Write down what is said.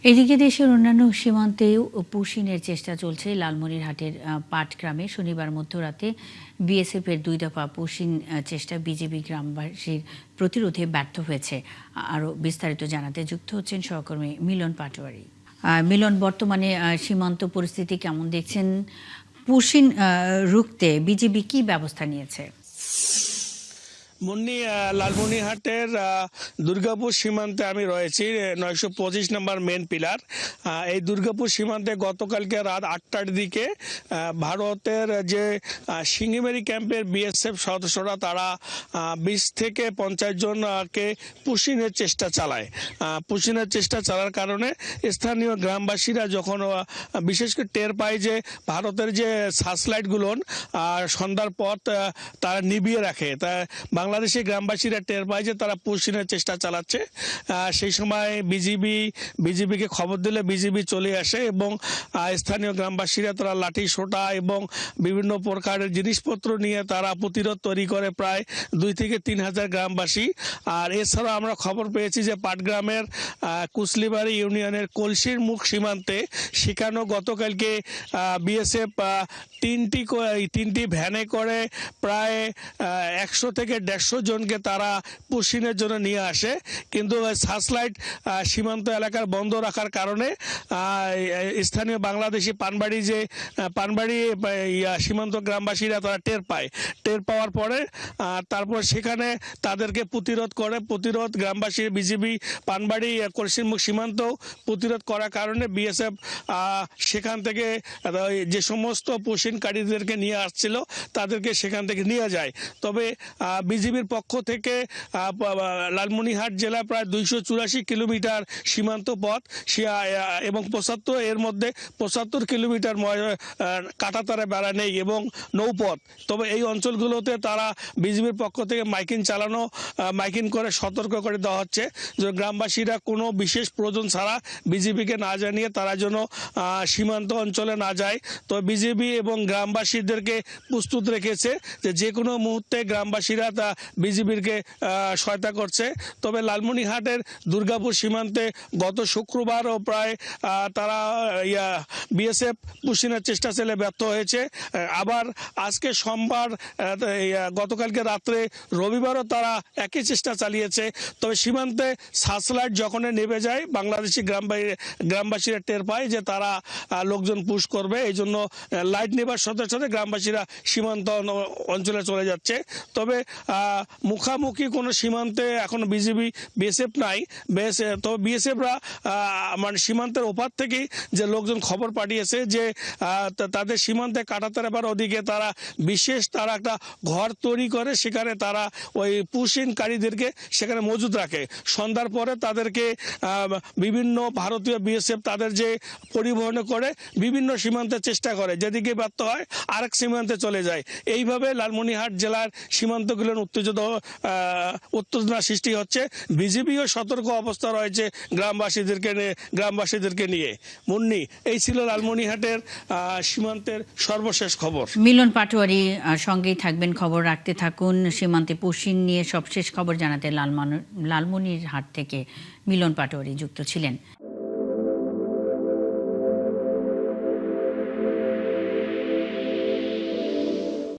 এদিকে দেশের অন্যান্য সীমান্তেও পুশিনের চেষ্টা চলছে। লালমনিরহাটের পাটগ্রামে শনিবার মধ্যরাতে বিএসএফের ২ দফা পুশিন চেষ্টা বিজিবি গ্রামবাসীর প্রতিরোধে ব্যর্থ হয়েছে। আরও বিস্তারিত জানাতে যুক্ত হচ্ছেন সহকর্মী মিলন পাটোয়ারি। মিলন, বর্তমানে সীমান্ত পরিস্থিতি কেমন দেখছেন? পুশিন রুখতে বিজিবি কি ব্যবস্থা নিয়েছে? মুন্নি, লালমনিরহাটের দুর্গাপুর সীমান্তে আমি রয়েছি। ৯২৫ নম্বর মেন পিলার। এই দুর্গাপুর সীমান্তে গতকালকে রাত ৮টার দিকে ভারতের যে সিঙ্গিমারি ক্যাম্পের বিএসএফ সদস্যরা তারা ২০ থেকে ৫০ জনকে পুশিনের চেষ্টা চালায়। পুশিনের চেষ্টা চালার কারণে স্থানীয় গ্রামবাসীরা যখন বিশেষ করে টের পায় যে ভারতের যে সার্চলাইটগুলো সন্ধ্যার পর তারা নিভিয়ে রাখে, তা বাংলাদেশি গ্রামবাসীরা টের পায় যে তারা পুশিনের চেষ্টা চালাচ্ছে। সেই সময় বিজিবিকে খবর দিলে বিজিবি চলে আসে এবং স্থানীয় গ্রামবাসীরা তারা লাঠি সোঁটা এবং বিভিন্ন প্রকারের জিনিসপত্র নিয়ে তারা প্রতিরোধ তৈরি করে প্রায় ২ থেকে ৩ হাজার গ্রামবাসী। আর এছাড়া আমরা খবর পেয়েছি যে পাটগ্রামের কুসলিবাড়ি ইউনিয়নের কলসির মুখ সীমান্তে সেখানেও গতকালকে বিএসএফ তিনটি ভ্যানে করে প্রায় ১০০ থেকে ১৫০ জনকে তারা পুশিনের জন্য নিয়ে আসে, কিন্তু সার্চলাইট সীমান্ত এলাকার বন্ধ রাখার কারণে স্থানীয় বাংলাদেশি পানবাড়ি সীমান্ত গ্রামবাসীরা তারা টের পাওয়ার পরে তারপর সেখানে তাদেরকে প্রতিরোধ গ্রামবাসী বিজিবি পানবাড়ি কলসিমুখ সীমান্ত প্রতিরোধ করার কারণে বিএসএফ সেখান থেকে যে সমস্ত পুশিনকারীদেরকে নিয়ে আসছিল তাদেরকে সেখান থেকে নিয়ে যায়। তবে বিজিবির পক্ষ থেকে লালমনিরহাট জেলা প্রায় ২৮৪ কিলোমিটার সীমান্ত পথ এবং ৭৫ কিলোমিটার কাঁটাতারে বেড়া নেই এবং নৌপথ। তবে এই অঞ্চলগুলোতে তারা বিজিবির পক্ষ থেকে মাইকিং করে সতর্ক করে দেওয়া হচ্ছে যে গ্রামবাসীরা কোনো বিশেষ প্রয়োজন ছাড়া বিজিবিকে না জানিয়ে তারা যেন সীমান্ত অঞ্চলে না যায়। তো বিজিবি এবং গ্রামবাসীদেরকে প্রস্তুত রেখেছে যে কোনো মুহূর্তে গ্রামবাসীরা তা বিজিবিরকে সহায়তা করছে। তবে লালমনিরহাটের দুর্গাপুর সীমান্তে গত শুক্রবারও প্রায় তারা বিএসএফ পুশিনের চেষ্টা চালিয়ে ব্যর্থ হয়েছে। আবার আজকে সোমবার, গতকালকে রাত্রে রবিবারও তারা একই চেষ্টা চালিয়েছে। তবে সীমান্তে সার্চলাইট যখন নেমে যায় বাংলাদেশি গ্রামবাসীরা টের পায় যে তারা লোকজন পুশ করবে, এই জন্য লাইট নেবার সাথে সাথে গ্রামবাসীরা সীমান্ত অঞ্চলে চলে যাচ্ছে। তবে মুখামুখি কোনো সীমান্তে এখন বিএসএফ নাই। তবে বিএসএফরা মানে সীমান্তের ওপার থেকেই যে লোকজন খবর পাঠিয়েছে যে তাদের সীমান্তে কাঁটাতারেবার ওদিকে তারা একটা ঘর তৈরি করে সেখানে তারা ওই পুশিনকারীদেরকে সেখানে মজুদ রাখে। সন্ধ্যার পরে তাদেরকে বিভিন্ন ভারতীয় বিএসএফ তাদের যে পরিবহন করে বিভিন্ন সীমান্তে চেষ্টা করে, যেদিকে ব্যর্থ হয় আরেক সীমান্তে চলে যায়। এইভাবে লালমনিরহাট জেলার সীমান্তগুলোর উত্তেজনা সৃষ্টি হচ্ছে। বিজিবিও সতর্ক অবস্থা রয়েছে গ্রামবাসীদেরকে নিয়ে। মুন্নি, এই ছিল লালমনিরহাটের সীমান্তের সর্বশেষ খবর। মিলন পাটোয়ারি সঙ্গেই থাকবেন, খবর রাখতে থাকুন। সীমান্তে পুশিন নিয়ে সবশেষ খবর জানাতে লালমনিরহাট থেকে মিলন পাটোয়ারি যুক্ত ছিলেন।